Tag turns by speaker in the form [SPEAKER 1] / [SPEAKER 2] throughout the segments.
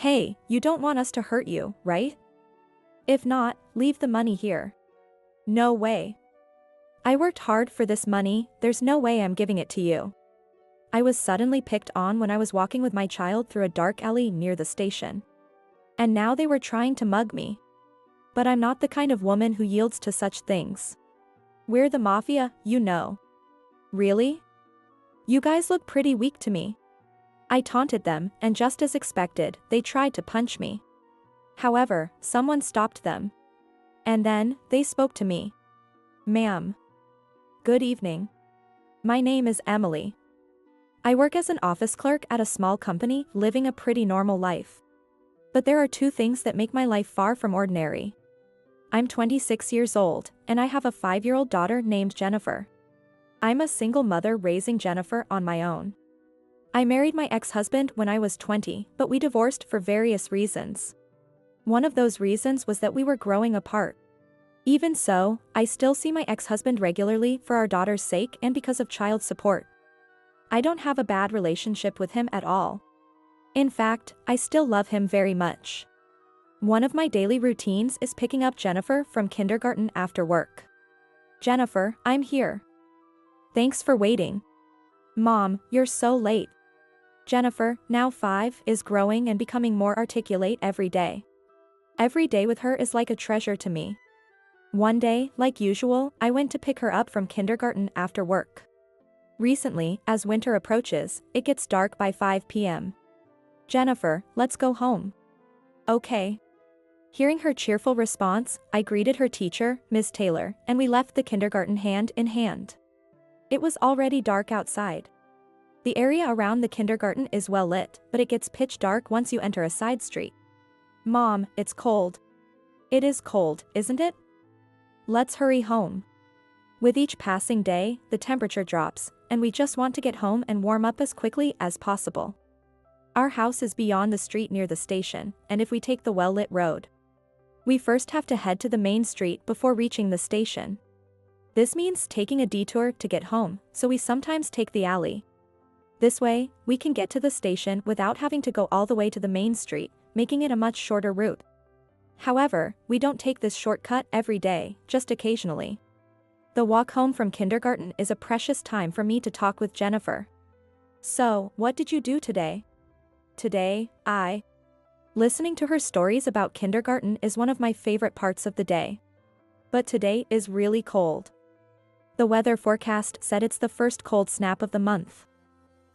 [SPEAKER 1] Hey, you don't want us to hurt you, right? If not, leave the money here. No way. I worked hard for this money, there's no way I'm giving it to you. I was suddenly picked on when I was walking with my child through a dark alley near the station. And now they were trying to mug me. But I'm not the kind of woman who yields to such things. We're the mafia, you know. Really? You guys look pretty weak to me. I taunted them, and just as expected, they tried to punch me. However, someone stopped them. And then, they spoke to me. Ma'am. Good evening. My name is Emily. I work as an office clerk at a small company, living a pretty normal life. But there are two things that make my life far from ordinary. I'm 26 years old, and I have a 5-year-old daughter named Jennifer. I'm a single mother raising Jennifer on my own. I married my ex-husband when I was 20, but we divorced for various reasons. One of those reasons was that we were growing apart. Even so, I still see my ex-husband regularly for our daughter's sake and because of child support. I don't have a bad relationship with him at all. In fact, I still love him very much. One of my daily routines is picking up Jennifer from kindergarten after work. Jennifer, I'm here. Thanks for waiting. Mom, you're so late. Jennifer, now 5, is growing and becoming more articulate every day. Every day with her is like a treasure to me. One day, like usual, I went to pick her up from kindergarten after work. Recently, as winter approaches, it gets dark by 5 p.m. Jennifer, let's go home. Okay. Hearing her cheerful response, I greeted her teacher, Ms. Taylor, and we left the kindergarten hand in hand. It was already dark outside. The area around the kindergarten is well lit, but it gets pitch dark once you enter a side street. Mom, it's cold. It is cold, isn't it? Let's hurry home. With each passing day, the temperature drops, and we just want to get home and warm up as quickly as possible. Our house is beyond the street near the station, and if we take the well-lit road, we first have to head to the main street before reaching the station. This means taking a detour to get home, so we sometimes take the alley. This way, we can get to the station without having to go all the way to the main street, making it a much shorter route. However, we don't take this shortcut every day, just occasionally. The walk home from kindergarten is a precious time for me to talk with Jennifer. So, what did you do today? Today, listening to her stories about kindergarten is one of my favorite parts of the day. But today is really cold. The weather forecast said it's the first cold snap of the month.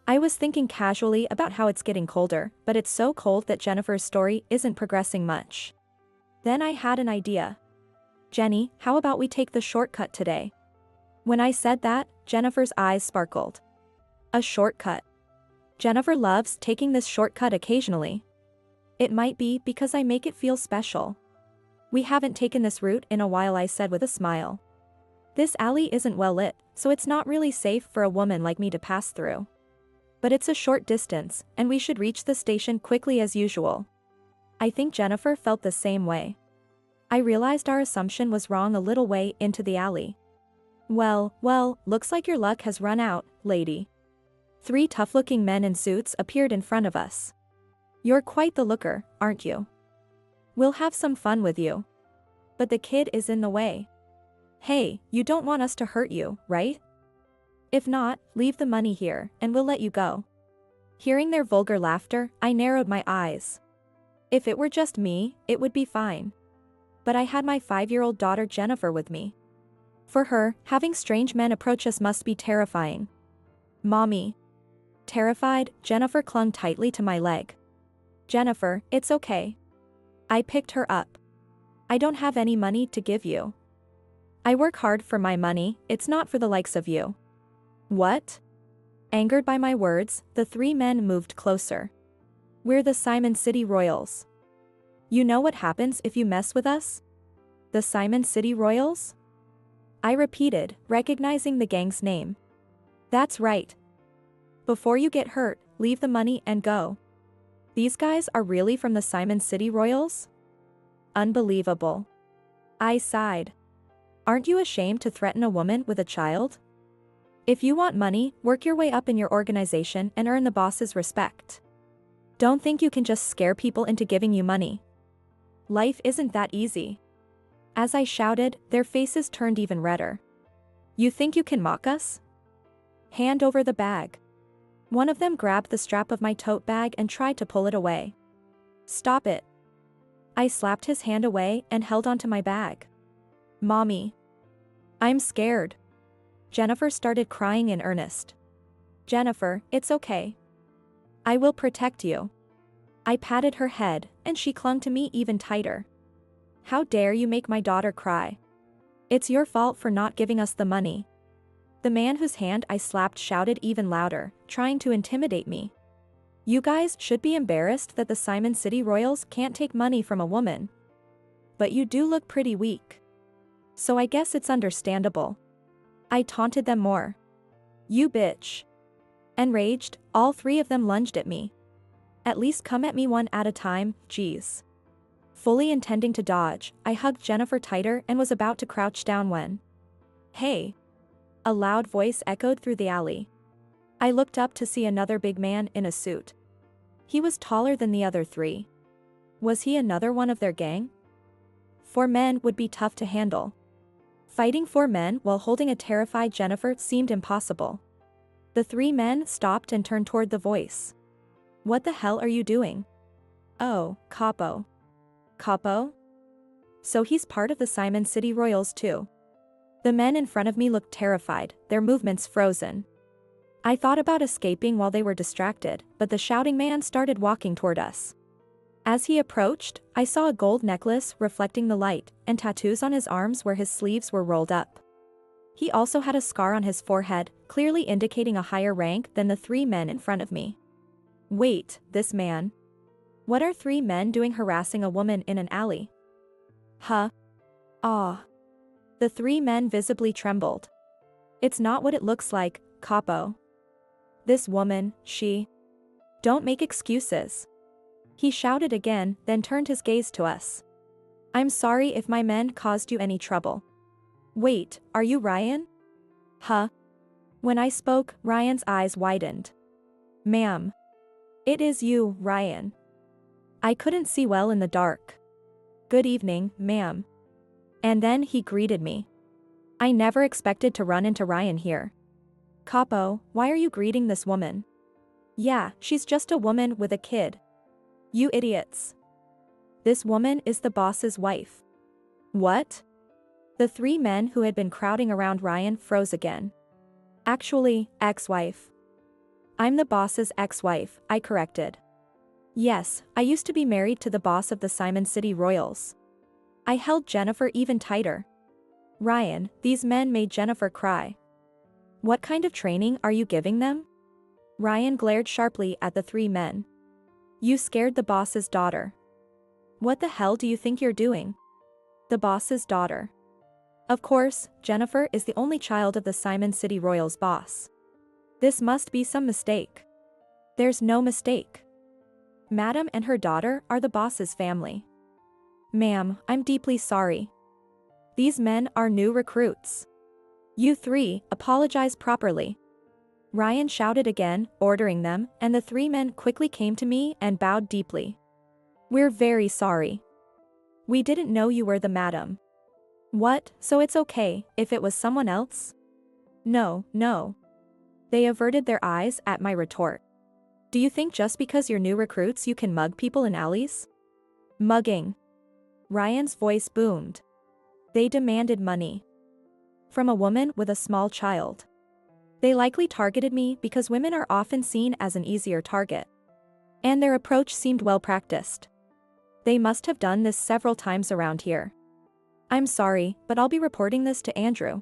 [SPEAKER 1] I was thinking casually about how it's getting colder, but it's so cold that Jennifer's story isn't progressing much. Then I had an idea. Jenny, how about we take the shortcut today? When I said that, Jennifer's eyes sparkled. A shortcut. Jennifer loves taking this shortcut occasionally. It might be because I make it feel special. We haven't taken this route in a while, I said with a smile. This alley isn't well lit, so it's not really safe for a woman like me to pass through. But it's a short distance, and we should reach the station quickly as usual. I think Jennifer felt the same way. I realized our assumption was wrong a little way into the alley. Well, looks like your luck has run out, lady. 3 tough-looking men in suits appeared in front of us. You're quite the looker, aren't you? We'll have some fun with you. But the kid is in the way. Hey, you don't want us to hurt you, right? If not, leave the money here, and we'll let you go. Hearing their vulgar laughter, I narrowed my eyes. If it were just me, it would be fine. But I had my 5-year-old daughter Jennifer with me. For her, having strange men approach us must be terrifying. Mommy. Terrified, Jennifer clung tightly to my leg. Jennifer, it's okay. I picked her up. I don't have any money to give you. I work hard for my money, it's not for the likes of you. What? Angered by my words, the 3 men moved closer. We're the Simon City Royals. You know what happens if you mess with us? The Simon City Royals? I repeated, recognizing the gang's name. That's right. Before you get hurt, leave the money and go. These guys are really from the Simon City Royals? Unbelievable. I sighed. Aren't you ashamed to threaten a woman with a child? If you want money, work your way up in your organization and earn the boss's respect. Don't think you can just scare people into giving you money. Life isn't that easy. As I shouted, their faces turned even redder. You think you can mock us? Hand over the bag. One of them grabbed the strap of my tote bag and tried to pull it away. Stop it. I slapped his hand away and held onto my bag. Mommy. I'm scared. Jennifer started crying in earnest. Jennifer, it's okay. I will protect you. I patted her head, and she clung to me even tighter. How dare you make my daughter cry? It's your fault for not giving us the money. The man whose hand I slapped shouted even louder, trying to intimidate me. You guys should be embarrassed that the Simon City Royals can't take money from a woman. But you do look pretty weak. So I guess it's understandable. I taunted them more. You bitch. Enraged, all three of them lunged at me. At least come at me one at a time, geez. Fully intending to dodge, I hugged Jennifer tighter and was about to crouch down when... Hey! A loud voice echoed through the alley. I looked up to see another big man in a suit. He was taller than the other three. Was he another one of their gang? 4 men would be tough to handle. Fighting 4 men while holding a terrified Jennifer seemed impossible. The 3 men stopped and turned toward the voice. What the hell are you doing? Oh, Capo. Capo? So he's part of the Simon City Royals too. The men in front of me looked terrified, their movements frozen. I thought about escaping while they were distracted, but the shouting man started walking toward us. As he approached, I saw a gold necklace reflecting the light, and tattoos on his arms where his sleeves were rolled up. He also had a scar on his forehead, clearly indicating a higher rank than the 3 men in front of me. Wait, this man? What are 3 men doing harassing a woman in an alley? Huh? Ah. The 3 men visibly trembled. It's not what it looks like, Capo. This woman, she... Don't make excuses. He shouted again, then turned his gaze to us. I'm sorry if my men caused you any trouble. Wait, are you Ryan? Huh? When I spoke, Ryan's eyes widened. Ma'am. It is you, Ryan. I couldn't see well in the dark. Good evening, ma'am. And then he greeted me. I never expected to run into Ryan here. Capo, why are you greeting this woman? Yeah, she's just a woman with a kid. You idiots. This woman is the boss's wife. What? The 3 men who had been crowding around Ryan froze again. Actually, ex-wife. I'm the boss's ex-wife, I corrected. Yes, I used to be married to the boss of the Simon City Royals. I held Jennifer even tighter. Ryan, these men made Jennifer cry. What kind of training are you giving them? Ryan glared sharply at the 3 men. You scared the boss's daughter. What the hell do you think you're doing? The boss's daughter. Of course, Jennifer is the only child of the Simon City Royals boss. This must be some mistake. There's no mistake. Madam and her daughter are the boss's family. Ma'am, I'm deeply sorry. These men are new recruits. You 3, apologize properly. Ryan shouted again, ordering them, and the 3 men quickly came to me and bowed deeply. We're very sorry. We didn't know you were the madam. What, so it's okay, if it was someone else? No, no. They averted their eyes at my retort. Do you think just because you're new recruits you can mug people in alleys? Mugging. Ryan's voice boomed. They demanded money. From a woman with a small child. They likely targeted me because women are often seen as an easier target. And their approach seemed well practiced. They must have done this several times around here. I'm sorry, but I'll be reporting this to Andrew.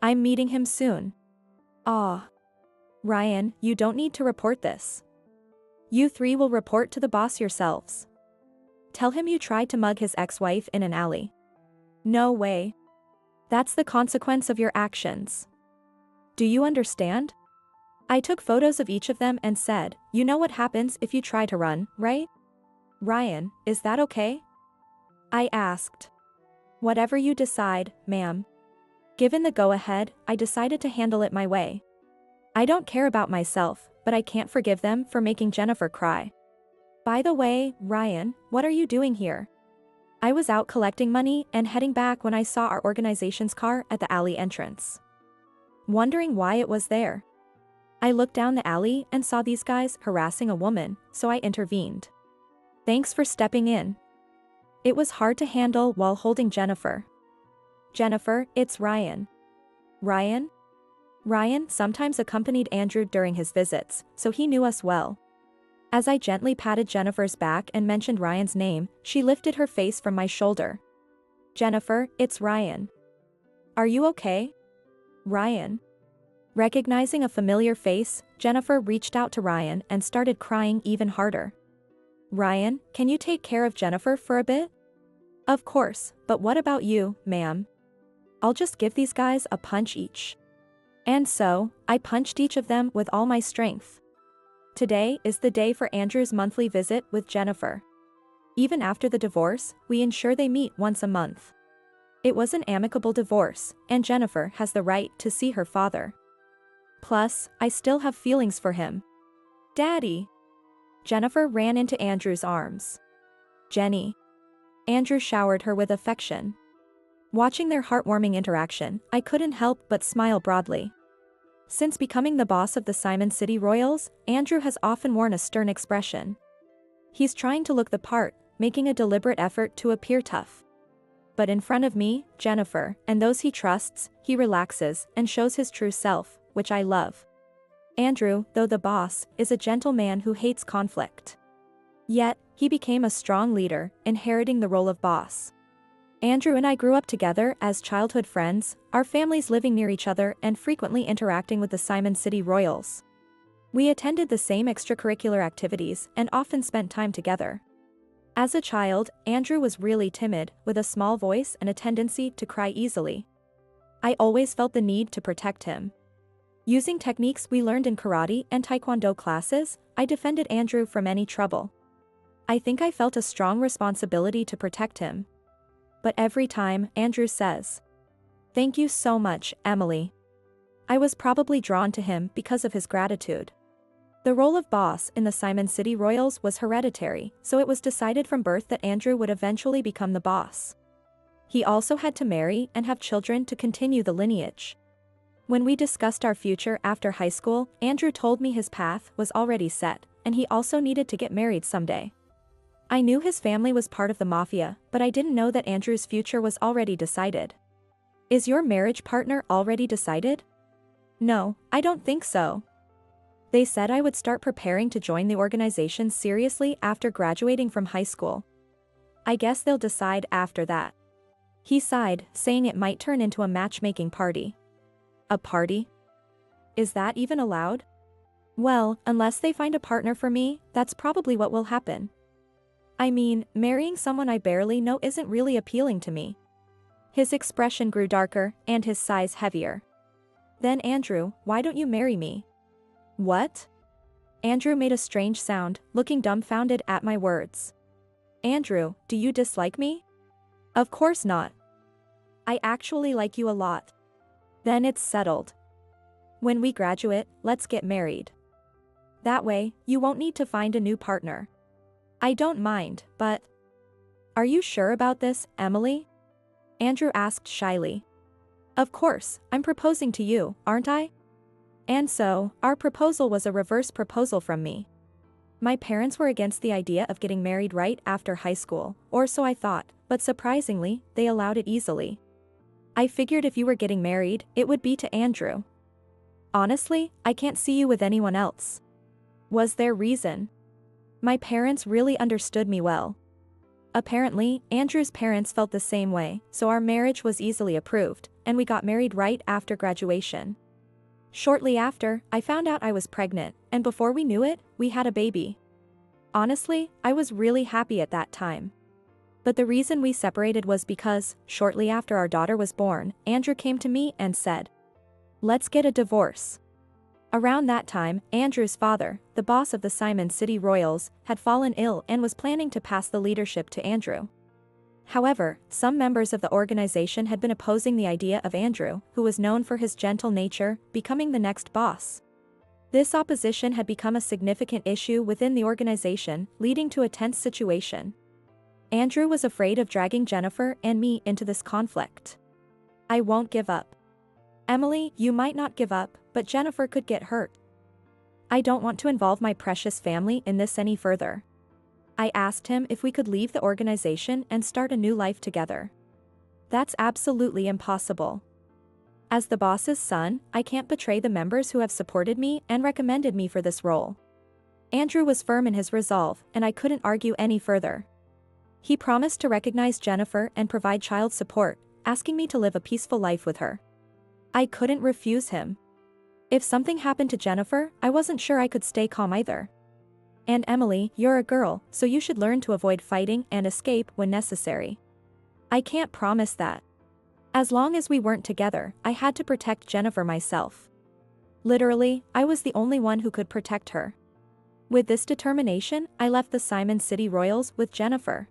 [SPEAKER 1] I'm meeting him soon. Ah. Ryan, you don't need to report this. You 3 will report to the boss yourselves. Tell him you tried to mug his ex-wife in an alley. No way. That's the consequence of your actions. Do you understand? I took photos of each of them and said, you know what happens if you try to run, right? Ryan, is that okay? I asked. Whatever you decide, ma'am. Given the go-ahead, I decided to handle it my way. I don't care about myself, but I can't forgive them for making Jennifer cry. By the way, Ryan, what are you doing here? I was out collecting money and heading back when I saw our organization's car at the alley entrance. Wondering why it was there. I looked down the alley and saw these guys harassing a woman, so I intervened. Thanks for stepping in. It was hard to handle while holding Jennifer. Jennifer, it's Ryan. Ryan? Ryan sometimes accompanied Andrew during his visits, so he knew us well. As I gently patted Jennifer's back and mentioned Ryan's name, she lifted her face from my shoulder. Jennifer, it's Ryan. Are you okay? Ryan. Recognizing a familiar face, Jennifer reached out to Ryan and started crying even harder. Ryan, can you take care of Jennifer for a bit? Of course, but what about you, ma'am? I'll just give these guys a punch each. And so, I punched each of them with all my strength. Today is the day for Andrew's monthly visit with Jennifer. Even after the divorce, we ensure they meet once a month. It was an amicable divorce, and Jennifer has the right to see her father. Plus, I still have feelings for him. Daddy! Jennifer ran into Andrew's arms. Jenny. Andrew showered her with affection. Watching their heartwarming interaction, I couldn't help but smile broadly. Since becoming the boss of the Simon City Royals, Andrew has often worn a stern expression. He's trying to look the part, making a deliberate effort to appear tough. But in front of me, Jennifer, and those he trusts, he relaxes and shows his true self, which I love. Andrew, though the boss, is a gentle man who hates conflict. Yet, he became a strong leader, inheriting the role of boss. Andrew and I grew up together as childhood friends, our families living near each other and frequently interacting with the Simon City Royals. We attended the same extracurricular activities and often spent time together. As a child, Andrew was really timid, with a small voice and a tendency to cry easily. I always felt the need to protect him. Using techniques we learned in karate and taekwondo classes, I defended Andrew from any trouble. I think I felt a strong responsibility to protect him. But every time, Andrew says, "Thank you so much, Emily." I was probably drawn to him because of his gratitude. The role of boss in the Simon City Royals was hereditary, so it was decided from birth that Andrew would eventually become the boss. He also had to marry and have children to continue the lineage. When we discussed our future after high school, Andrew told me his path was already set, and he also needed to get married someday. I knew his family was part of the mafia, but I didn't know that Andrew's future was already decided. Is your marriage partner already decided? No, I don't think so. They said I would start preparing to join the organization seriously after graduating from high school. I guess they'll decide after that. He sighed, saying it might turn into a matchmaking party. A party? Is that even allowed? Well, unless they find a partner for me, that's probably what will happen. I mean, marrying someone I barely know isn't really appealing to me. His expression grew darker, and his sighs heavier. Then Andrew, why don't you marry me? What? Andrew made a strange sound, looking dumbfounded at my words. Andrew, do you dislike me? Of course not. I actually like you a lot. Then it's settled. When we graduate, let's get married. That way, you won't need to find a new partner. I don't mind, but... Are you sure about this, Emily? Andrew asked shyly. Of course, I'm proposing to you, aren't I? And so, our proposal was a reverse proposal from me. My parents were against the idea of getting married right after high school, or so I thought, but surprisingly, they allowed it easily. I figured if you were getting married, it would be to Andrew. Honestly, I can't see you with anyone else. Was there reason? My parents really understood me well. Apparently, Andrew's parents felt the same way, so our marriage was easily approved, and we got married right after graduation. Shortly after, I found out I was pregnant, and before we knew it, we had a baby. Honestly, I was really happy at that time. But the reason we separated was because, shortly after our daughter was born, Andrew came to me and said, "Let's get a divorce." Around that time, Andrew's father, the boss of the Simon City Royals, had fallen ill and was planning to pass the leadership to Andrew. However, some members of the organization had been opposing the idea of Andrew, who was known for his gentle nature, becoming the next boss. This opposition had become a significant issue within the organization, leading to a tense situation. Andrew was afraid of dragging Jennifer and me into this conflict. I won't give up. Emily, you might not give up, but Jennifer could get hurt. I don't want to involve my precious family in this any further. I asked him if we could leave the organization and start a new life together. That's absolutely impossible. As the boss's son, I can't betray the members who have supported me and recommended me for this role. Andrew was firm in his resolve, and I couldn't argue any further. He promised to recognize Jennifer and provide child support, asking me to live a peaceful life with her. I couldn't refuse him. If something happened to Jennifer, I wasn't sure I could stay calm either. And Emily, you're a girl, so you should learn to avoid fighting and escape when necessary. I can't promise that. As long as we weren't together, I had to protect Jennifer myself. Literally, I was the only one who could protect her. With this determination, I left the Simon City Royals with Jennifer.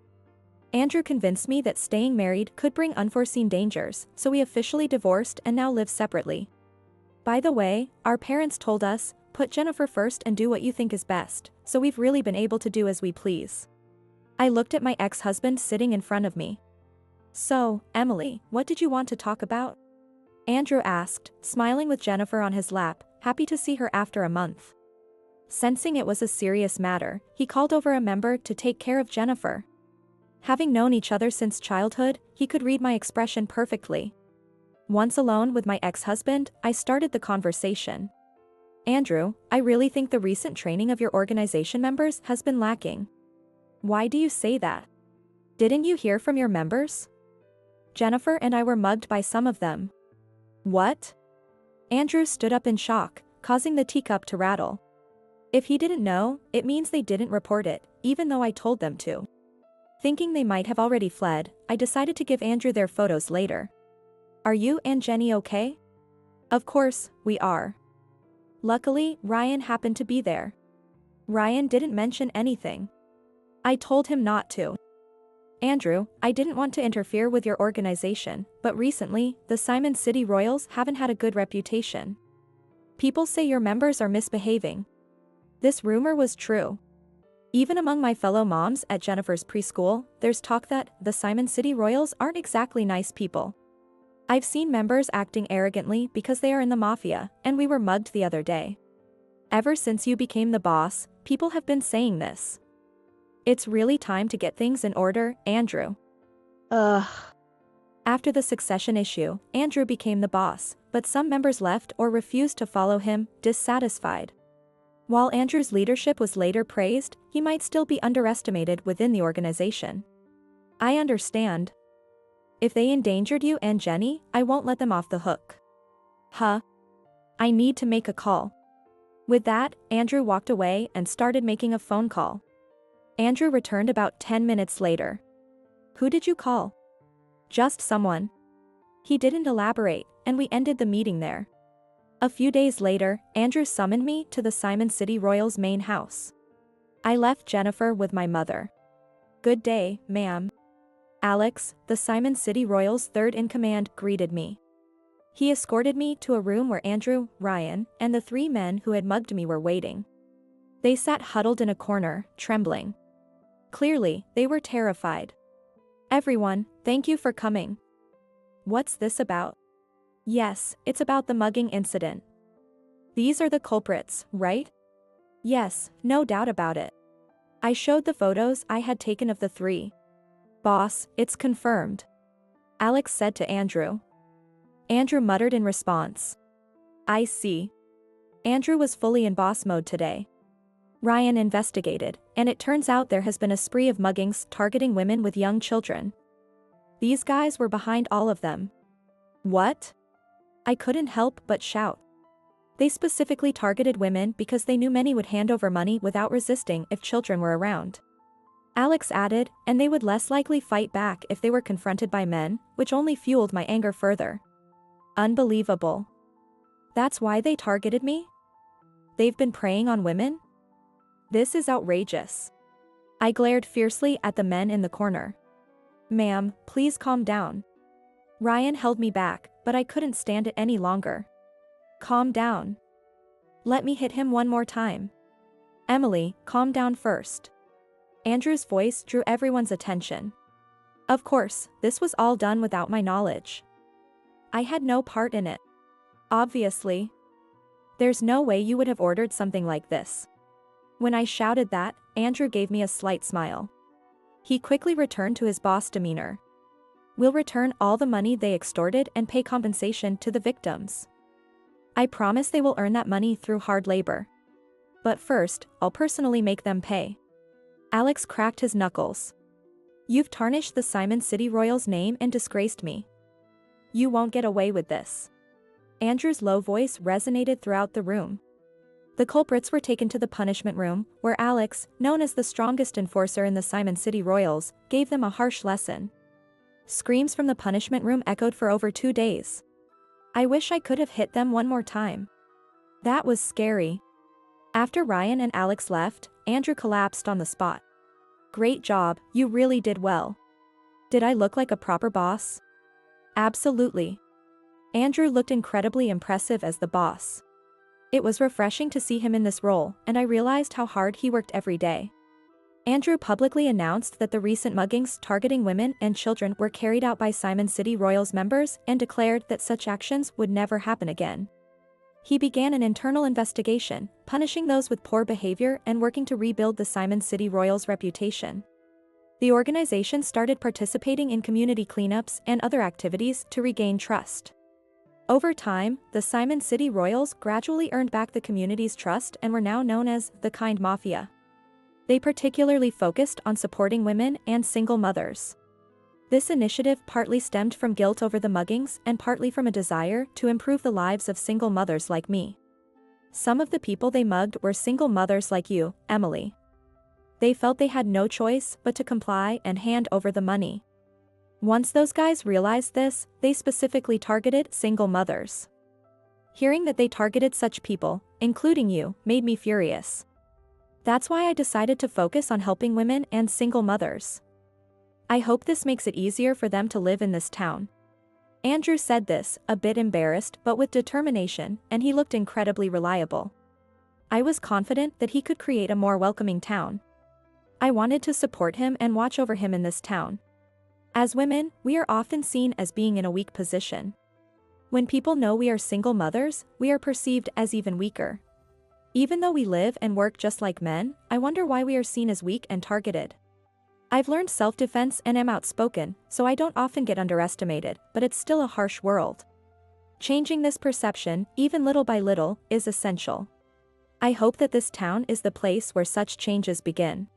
[SPEAKER 1] Andrew convinced me that staying married could bring unforeseen dangers, so we officially divorced and now live separately. By the way, our parents told us, put Jennifer first and do what you think is best, so we've really been able to do as we please. I looked at my ex-husband sitting in front of me. So, Emily, what did you want to talk about? Andrew asked, smiling with Jennifer on his lap, happy to see her after a month. Sensing it was a serious matter, he called over a member to take care of Jennifer. Having known each other since childhood, he could read my expression perfectly. Once alone with my ex-husband, I started the conversation. Andrew, I really think the recent training of your organization members has been lacking. Why do you say that? Didn't you hear from your members? Jennifer and I were mugged by some of them. What? Andrew stood up in shock, causing the teacup to rattle. If he didn't know, it means they didn't report it, even though I told them to. Thinking they might have already fled, I decided to give Andrew their photos later. Are you and Jenny okay? Of course, we are. Luckily, Ryan happened to be there. Ryan didn't mention anything. I told him not to. Andrew, I didn't want to interfere with your organization, but recently, the Simon City Royals haven't had a good reputation. People say your members are misbehaving. This rumor was true. Even among my fellow moms at Jennifer's preschool, there's talk that the Simon City Royals aren't exactly nice people. I've seen members acting arrogantly because they are in the mafia, and we were mugged the other day. Ever since you became the boss, people have been saying this. It's really time to get things in order, Andrew. After the succession issue, Andrew became the boss, but some members left or refused to follow him, dissatisfied. While Andrew's leadership was later praised, he might still be underestimated within the organization. I understand. If they endangered you and Jenny, I won't let them off the hook. Huh? I need to make a call. With that, Andrew walked away and started making a phone call. Andrew returned about 10 minutes later. Who did you call? Just someone. He didn't elaborate, and we ended the meeting there. A few days later, Andrew summoned me to the Simon City Royals main house. I left Jennifer with my mother. Good day, ma'am. Alex, the Simon City Royals' third-in-command, greeted me. He escorted me to a room where Andrew, Ryan, and the 3 men who had mugged me were waiting. They sat huddled in a corner, trembling. Clearly, they were terrified. Everyone, thank you for coming. What's this about? Yes, it's about the mugging incident. These are the culprits, right? Yes, no doubt about it. I showed the photos I had taken of the 3. Boss, it's confirmed. Alex said to Andrew. Andrew muttered in response. I see. Andrew was fully in boss mode today. Ryan investigated, and it turns out there has been a spree of muggings targeting women with young children. These guys were behind all of them. What? I couldn't help but shout. They specifically targeted women because they knew many would hand over money without resisting if children were around. Alex added, and they would less likely fight back if they were confronted by men, which only fueled my anger further. Unbelievable. That's why they targeted me? They've been preying on women? This is outrageous. I glared fiercely at the men in the corner. Ma'am, please calm down. Ryan held me back, but I couldn't stand it any longer. Calm down. Let me hit him one more time. Emily, calm down first. Andrew's voice drew everyone's attention. Of course, this was all done without my knowledge. I had no part in it. Obviously. There's no way you would have ordered something like this. When I shouted that, Andrew gave me a slight smile. He quickly returned to his boss demeanor. We'll return all the money they extorted and pay compensation to the victims. I promise they will earn that money through hard labor. But first, I'll personally make them pay. Alex cracked his knuckles. You've tarnished the Simon City Royals' name and disgraced me. You won't get away with this. Andrew's low voice resonated throughout the room. The culprits were taken to the punishment room, where Alex, known as the strongest enforcer in the Simon City Royals, gave them a harsh lesson. Screams from the punishment room echoed for over 2 days. I wish I could have hit them one more time. That was scary. After Ryan and Alex left, Andrew collapsed on the spot. Great job, you really did well. Did I look like a proper boss? Absolutely. Andrew looked incredibly impressive as the boss. It was refreshing to see him in this role, and I realized how hard he worked every day. Andrew publicly announced that the recent muggings targeting women and children were carried out by Simon City Royals members and declared that such actions would never happen again. He began an internal investigation, punishing those with poor behavior and working to rebuild the Simon City Royals' reputation. The organization started participating in community cleanups and other activities to regain trust. Over time, the Simon City Royals gradually earned back the community's trust and were now known as the Kind Mafia. They particularly focused on supporting women and single mothers. This initiative partly stemmed from guilt over the muggings and partly from a desire to improve the lives of single mothers like me. Some of the people they mugged were single mothers like you, Emily. They felt they had no choice but to comply and hand over the money. Once those guys realized this, they specifically targeted single mothers. Hearing that they targeted such people, including you, made me furious. That's why I decided to focus on helping women and single mothers. I hope this makes it easier for them to live in this town. Andrew said this, a bit embarrassed but with determination, and he looked incredibly reliable. I was confident that he could create a more welcoming town. I wanted to support him and watch over him in this town. As women, we are often seen as being in a weak position. When people know we are single mothers, we are perceived as even weaker. Even though we live and work just like men, I wonder why we are seen as weak and targeted. I've learned self-defense and am outspoken, so I don't often get underestimated, but it's still a harsh world. Changing this perception, even little by little, is essential. I hope that this town is the place where such changes begin.